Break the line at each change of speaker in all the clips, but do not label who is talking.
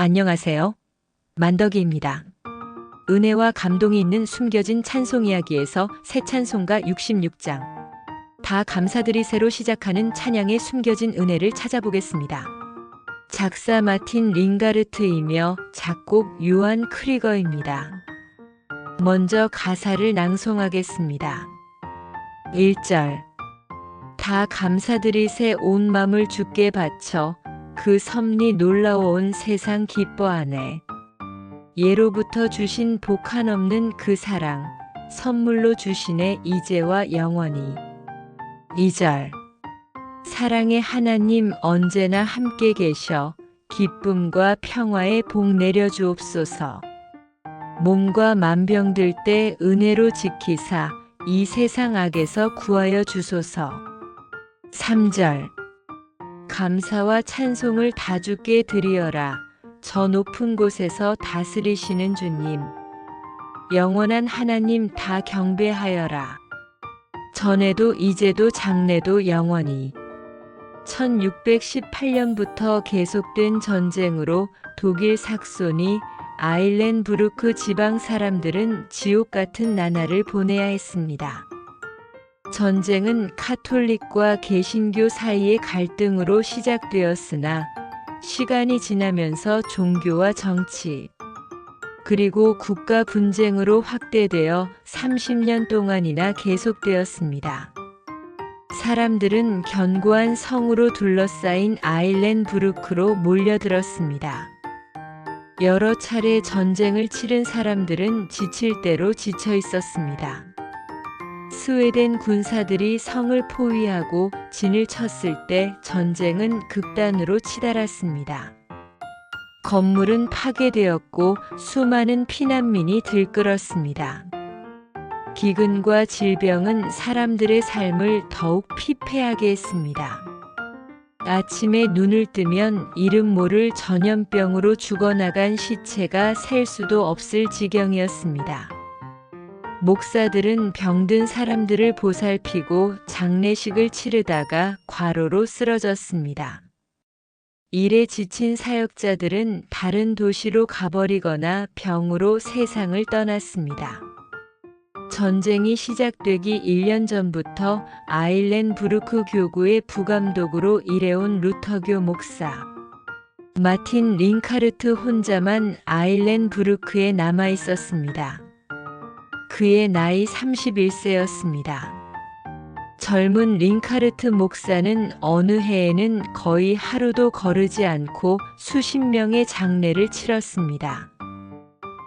안녕하세요. 만덕이입니다. 은혜와 감동이 있는 숨겨진 찬송 이야기에서 새 찬송가 66장. 다 감사드리새로 시작하는 찬양의 숨겨진 은혜를 찾아보겠습니다. 작사 마틴 링가르트이며 작곡 요한 크리거입니다. 먼저 가사를 낭송하겠습니다. 1절. 다 감사드리새 온 맘을 주께 바쳐 그 섭리 놀라워온 세상 기뻐하네. 예로부터 주신 복 한없는 그 사랑 선물로 주시네 이제와 영원히. 2절. 사랑의 하나님 언제나 함께 계셔 기쁨과 평화의 복 내려 주옵소서. 몸과 만병 들 때 은혜로 지키사 이 세상 악에서 구하여 주소서. 3절. 감사와 찬송을 다 주께 드리어라. 저 높은 곳에서 다스리시는 주님. 영원한 하나님 다 경배하여라. 전에도 이제도 장래도 영원히. 1618년부터 계속된 전쟁으로 독일 삭소니 아일렌부르크 지방 사람들은 지옥 같은 나날을 보내야 했습니다. 전쟁은 카톨릭과 개신교 사이의 갈등으로 시작되었으나 시간이 지나면서 종교와 정치, 그리고 국가 분쟁으로 확대되어 30년 동안이나 계속되었습니다. 사람들은 견고한 성으로 둘러싸인 아일렌부르크로 몰려들었습니다. 여러 차례 전쟁을 치른 사람들은 지칠 대로 지쳐 있었습니다. 스웨덴 군사들이 성을 포위하고 진을 쳤을 때 전쟁은 극단으로 치달았습니다. 건물은 파괴되었고 수많은 피난민이 들끓었습니다. 기근과 질병은 사람들의 삶을 더욱 피폐하게 했습니다. 아침에 눈을 뜨면 이름 모를 전염병으로 죽어나간 시체가 셀 수도 없을 지경이었습니다. 목사들은 병든 사람들을 보살피고 장례식을 치르다가 과로로 쓰러졌습니다. 일에 지친 사역자들은 다른 도시로 가버리거나 병으로 세상을 떠났습니다. 전쟁이 시작되기 1년 전부터 아일렌부르크 교구의 부감독으로 일해온 루터교 목사 마틴 링카르트 혼자만 아일렌부르크에 남아 있었습니다. 그의 나이 31세였습니다. 젊은 링카르트 목사는 어느 해에는 거의 하루도 거르지 않고 수십 명의 장례를 치렀습니다.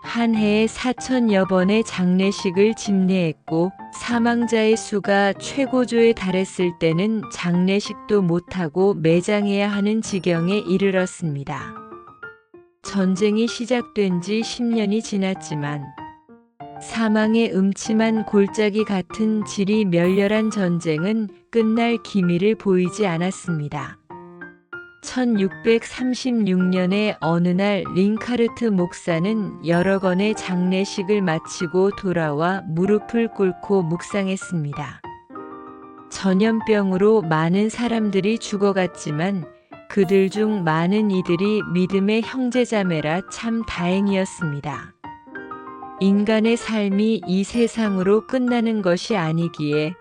한 해에 4,000여 번의 장례식을 집례했고 사망자의 수가 최고조에 달했을 때는 장례식도 못하고 매장해야 하는 지경에 이르렀습니다. 전쟁이 시작된 지 10년이 지났지만 사망의 음침한 골짜기 같은 질이 멸렬한 전쟁은 끝날 기미를 보이지 않았습니다. 1636년의 어느 날 링카르트 목사는 여러 건의 장례식을 마치고 돌아와 무릎을 꿇고 묵상했습니다. 전염병으로 많은 사람들이 죽어갔지만 그들 중 많은 이들이 믿음의 형제자매라 참 다행이었습니다. 인간의 삶이 이 세상으로 끝나는 것이 아니기에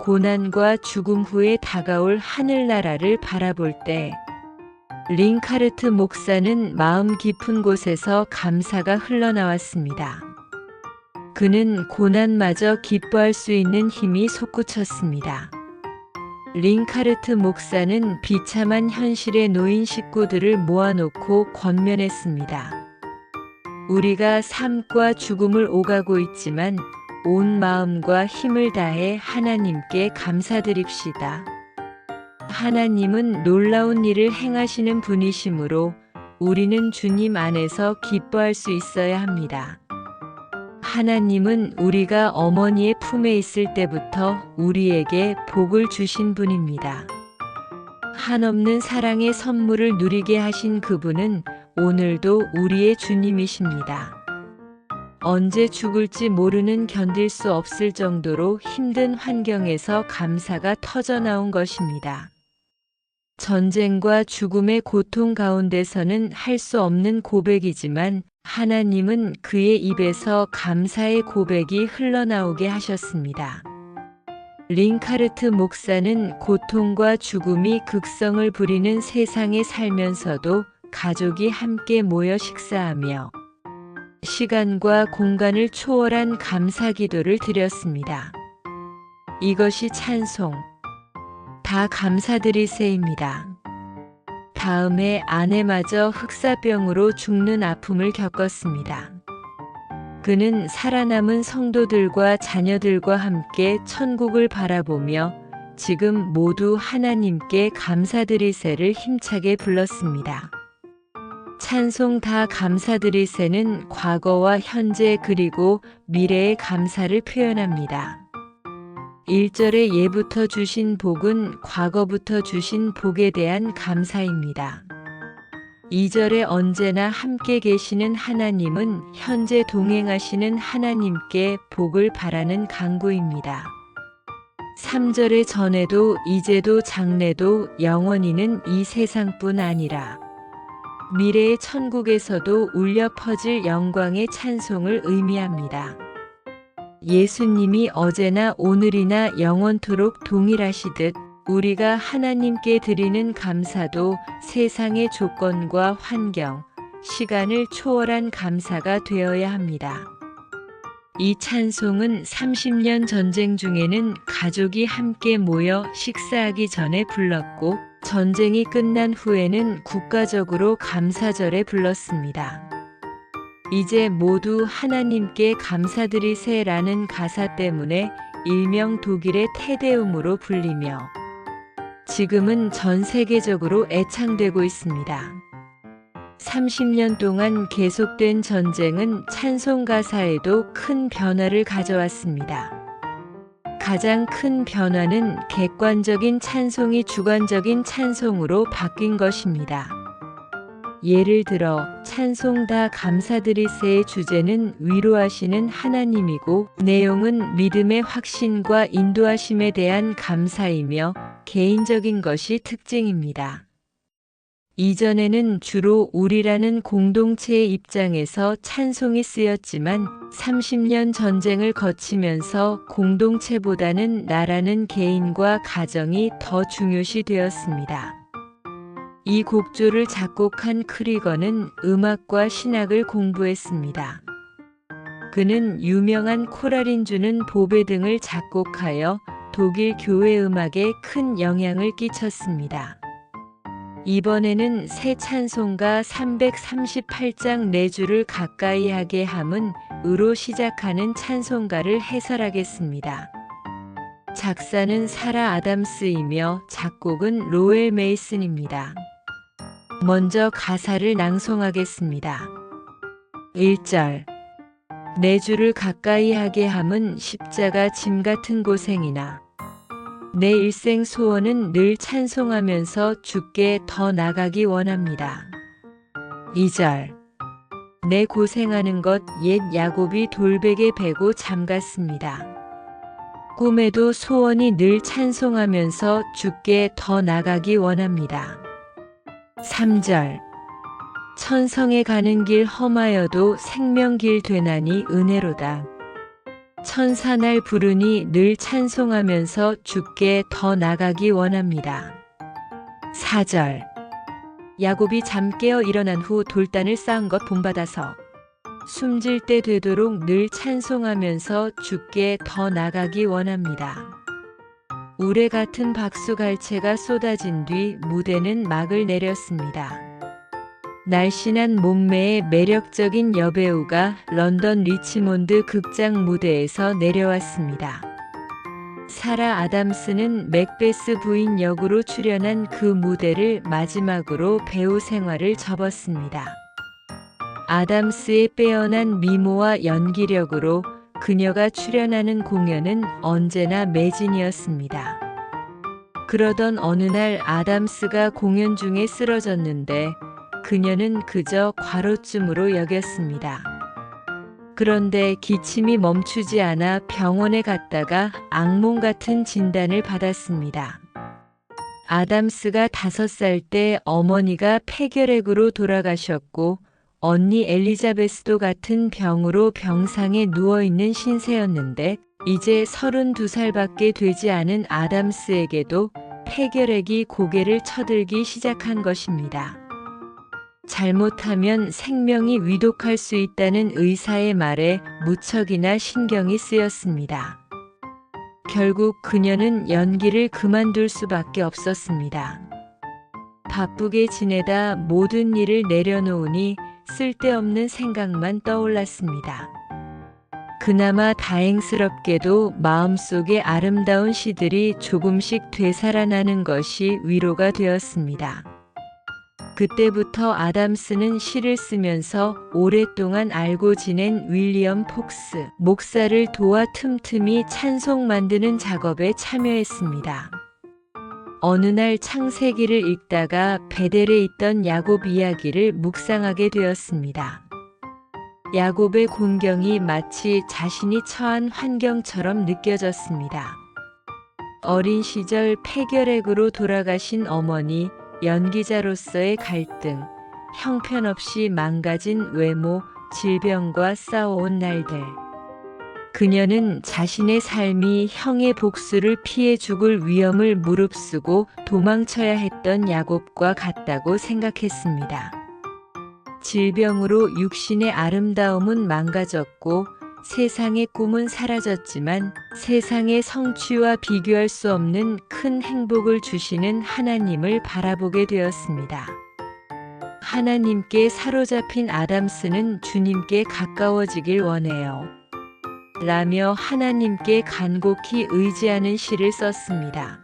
고난과 죽음 후에 다가올 하늘나라를 바라볼 때 링카르트 목사는 마음 깊은 곳에서 감사가 흘러나왔습니다. 그는 고난마저 기뻐할 수 있는 힘이 솟구쳤습니다. 링카르트 목사는 비참한 현실에 놓인 식구들을 모아놓고 권면했습니다. 우리가 삶과 죽음을 오가고 있지만 온 마음과 힘을 다해 하나님께 감사드립시다. 하나님은 놀라운 일을 행하시는 분이시므로 우리는 주님 안에서 기뻐할 수 있어야 합니다. 하나님은 우리가 어머니의 품에 있을 때부터 우리에게 복을 주신 분입니다. 한없는 사랑의 선물을 누리게 하신 그분은 오늘도 우리의 주님이십니다. 언제 죽을지 모르는 견딜 수 없을 정도로 힘든 환경에서 감사가 터져나온 것입니다. 전쟁과 죽음의 고통 가운데서는 할 수 없는 고백이지만 하나님은 그의 입에서 감사의 고백이 흘러나오게 하셨습니다. 링카르트 목사는 고통과 죽음이 극성을 부리는 세상에 살면서도 가족이 함께 모여 식사하며 시간과 공간을 초월한 감사 기도를 드렸습니다. 이것이 찬송, 다 감사드리세입니다. 다음해 아내마저 흑사병으로 죽는 아픔을 겪었습니다. 그는 살아남은 성도들과 자녀들과 함께 천국을 바라보며 지금 모두 하나님께 감사드리세를 힘차게 불렀습니다. 찬송 다 감사드리세는 과거와 현재 그리고 미래의 감사를 표현합니다. 1절의 예부터 주신 복은 과거부터 주신 복에 대한 감사입니다. 2절에 언제나 함께 계시는 하나님은 현재 동행하시는 하나님께 복을 바라는 간구입니다. 3절의 전에도 이제도 장래도 영원히는 이 세상뿐 아니라 미래의 천국에서도 울려 퍼질 영광의 찬송을 의미합니다. 예수님이 어제나 오늘이나 영원토록 동일하시듯 우리가 하나님께 드리는 감사도 세상의 조건과 환경, 시간을 초월한 감사가 되어야 합니다. 이 찬송은 30년 전쟁 중에는 가족이 함께 모여 식사하기 전에 불렀고 전쟁이 끝난 후에는 국가적으로 감사절에 불렀습니다. 이제 모두 하나님께 감사드리세라는 가사 때문에 일명 독일의 테데움으로 불리며 지금은 전 세계적으로 애창되고 있습니다. 30년 동안 계속된 전쟁은 찬송 가사에도 큰 변화를 가져왔습니다. 가장 큰 변화는 객관적인 찬송이 주관적인 찬송으로 바뀐 것입니다. 예를 들어 찬송 다 감사드리세의 주제는 위로하시는 하나님이고 내용은 믿음의 확신과 인도하심에 대한 감사이며 개인적인 것이 특징입니다. 이전에는 주로 우리라는 공동체의 입장에서 찬송이 쓰였지만 30년 전쟁을 거치면서 공동체보다는 나라는 개인과 가정이 더 중요시 되었습니다. 이 곡조를 작곡한 크리거는 음악과 신학을 공부했습니다. 그는 유명한 코랄인주는 보베 등을 작곡하여 독일 교회 음악에 큰 영향을 끼쳤습니다. 이번에는 새 찬송가 338장 네 줄을 가까이 하게 함은 으로 시작하는 찬송가를 해설하겠습니다. 작사는 사라 아담스이며 작곡은 로엘 메이슨입니다. 먼저 가사를 낭송하겠습니다. 1절 네 줄을 가까이 하게 함은 십자가 짐 같은 고생이나 내 일생 소원은 늘 찬송하면서 주께 더 나가기 원합니다. 2절 내 고생하는 것 옛 야곱이 돌베개 베고 잠갔습니다. 꿈에도 소원이 늘 찬송하면서 주께 더 나가기 원합니다. 3절 천성에 가는 길 험하여도 생명길 되나니 은혜로다. 천사 날 부르니 늘 찬송하면서 주께 더 나가기 원합니다. 4절 야곱이 잠 깨어 일어난 후 돌단을 쌓은 것 본받아서 숨질 때 되도록 늘 찬송하면서 주께 더 나가기 원합니다. 우레 같은 박수갈채가 쏟아진 뒤 무대는 막을 내렸습니다. 날씬한 몸매의 매력적인 여배우가 런던 리치몬드 극장 무대에서 내려왔습니다. 사라 아담스는 맥베스 부인 역으로 출연한 그 무대를 마지막으로 배우 생활을 접었습니다. 아담스의 빼어난 미모와 연기력으로 그녀가 출연하는 공연은 언제나 매진이었습니다. 그러던 어느 날 아담스가 공연 중에 쓰러졌는데 그녀는 그저 과로쯤으로 여겼습니다. 그런데 기침이 멈추지 않아 병원에 갔다가 악몽 같은 진단을 받았습니다. 아담스가 5살 때 어머니가 폐결핵으로 돌아가셨고 언니 엘리자베스도 같은 병으로 병상에 누워있는 신세였는데 이제 32살밖에 되지 않은 아담스에게도 폐결핵이 고개를 쳐들기 시작한 것입니다. 잘못하면 생명이 위독할 수 있다는 의사의 말에 무척이나 신경이 쓰였습니다. 결국 그녀는 연기를 그만둘 수밖에 없었습니다. 바쁘게 지내다 모든 일을 내려놓으니 쓸데없는 생각만 떠올랐습니다. 그나마 다행스럽게도 마음속에 아름다운 시들이 조금씩 되살아나는 것이 위로가 되었습니다. 그때부터 아담스는 시를 쓰면서 오랫동안 알고 지낸 윌리엄 폭스 목사를 도와 틈틈이 찬송 만드는 작업에 참여했습니다. 어느 날 창세기를 읽다가 베델에 있던 야곱 이야기를 묵상하게 되었습니다. 야곱의 곤경이 마치 자신이 처한 환경처럼 느껴졌습니다. 어린 시절 폐결핵으로 돌아가신 어머니, 연기자로서의 갈등, 형편없이 망가진 외모, 질병과 싸워온 날들. 그녀는 자신의 삶이 형의 복수를 피해 죽을 위험을 무릅쓰고 도망쳐야 했던 야곱과 같다고 생각했습니다. 질병으로 육신의 아름다움은 망가졌고 세상의 꿈은 사라졌지만 세상의 성취와 비교할 수 없는 큰 행복을 주시는 하나님을 바라보게 되었습니다. 하나님께 사로잡힌 아담스는 주님께 가까워지길 원해요. 라며 하나님께 간곡히 의지하는 시를 썼습니다.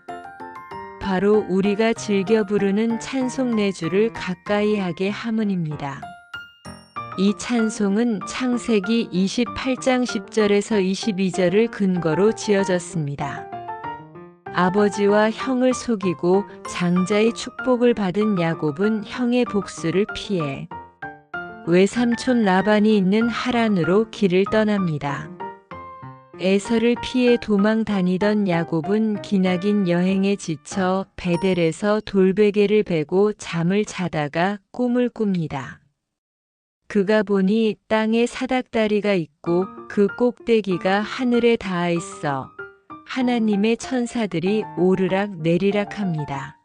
바로 우리가 즐겨 부르는 찬송 네 주를 가까이 하게 하문입니다. 이 찬송은 창세기 28장 10절에서 22절을 근거로 지어졌습니다. 아버지와 형을 속이고 장자의 축복을 받은 야곱은 형의 복수를 피해 외삼촌 라반이 있는 하란으로 길을 떠납니다. 에서를 피해 도망 다니던 야곱은 기나긴 여행에 지쳐 베델에서 돌베개를 베고 잠을 자다가 꿈을 꿉니다. 그가 보니 땅에 사닥다리가 있고 그 꼭대기가 하늘에 닿아 있어 하나님의 천사들이 오르락 내리락 합니다.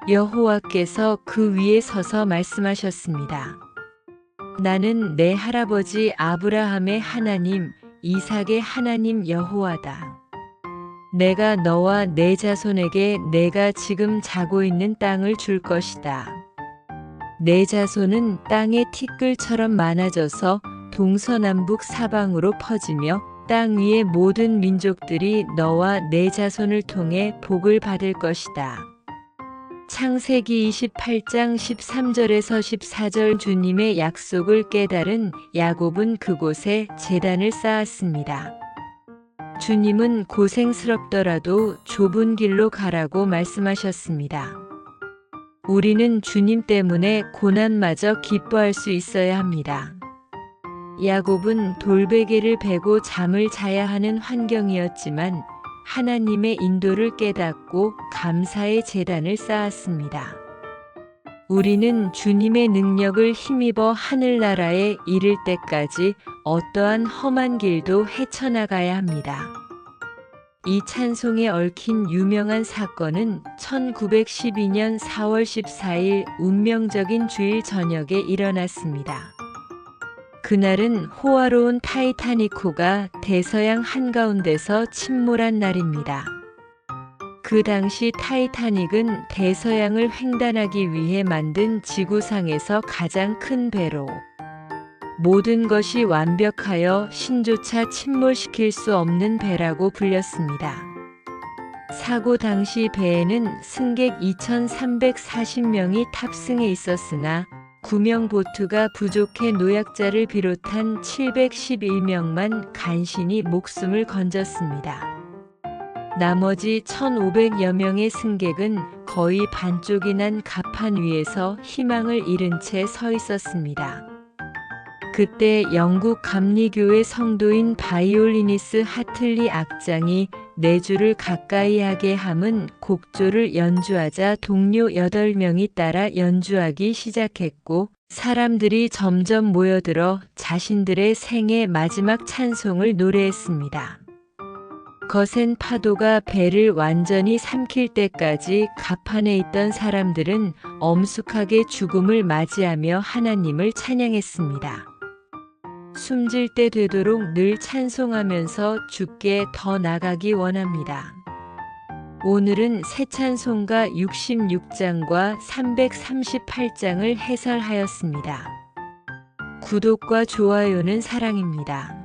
여호와께서 그 위에 서서 말씀하셨습니다. 나는 내 할아버지 아브라함의 하나님, 이삭의 하나님 여호와다. 내가 너와 내 자손에게 내가 지금 자고 있는 땅을 줄 것이다. 내 자손은 땅의 티끌처럼 많아져서 동서남북 사방으로 퍼지며 땅 위의 모든 민족들이 너와 내 자손을 통해 복을 받을 것이다. 창세기 28장 13절에서 14절 주님의 약속을 깨달은 야곱은 그곳에 제단을 쌓았습니다. 주님은 고생스럽더라도 좁은 길로 가라고 말씀하셨습니다. 우리는 주님 때문에 고난마저 기뻐할 수 있어야 합니다. 야곱은 돌베개를 베고 잠을 자야 하는 환경이었지만 하나님의 인도를 깨닫고 감사의 제단을 쌓았습니다. 우리는 주님의 능력을 힘입어 하늘나라에 이를 때까지 어떠한 험한 길도 헤쳐나가야 합니다. 이 찬송에 얽힌 유명한 사건은 1912년 4월 14일 운명적인 주일 저녁에 일어났습니다. 그날은 호화로운 타이타닉호가 대서양 한가운데서 침몰한 날입니다. 그 당시 타이타닉은 대서양을 횡단하기 위해 만든 지구상에서 가장 큰 배로 모든 것이 완벽하여 신조차 침몰시킬 수 없는 배라고 불렸습니다. 사고 당시 배에는 승객 2,340명이 탑승해 있었으나 구명 보트가 부족해 노약자를 비롯한 711명만 간신히 목숨을 건졌습니다. 나머지 1,500여 명의 승객은 거의 반쪽이 난 갑판 위에서 희망을 잃은 채 서 있었습니다. 그때 영국 감리교회 성도인 바이올리니스 하틀리 악장이 내주를 가까이 하게 함은 곡조를 연주하자 동료 8명이 따라 연주하기 시작했고 사람들이 점점 모여들어 자신들의 생애 마지막 찬송을 노래했습니다. 거센 파도가 배를 완전히 삼킬 때까지 갑판에 있던 사람들은 엄숙하게 죽음을 맞이하며 하나님을 찬양했습니다. 숨질 때 되도록 늘 찬송하면서 주께 더 나가기 원합니다. 오늘은 새 찬송가 66장과 338장을 해설하였습니다. 구독과 좋아요는 사랑입니다.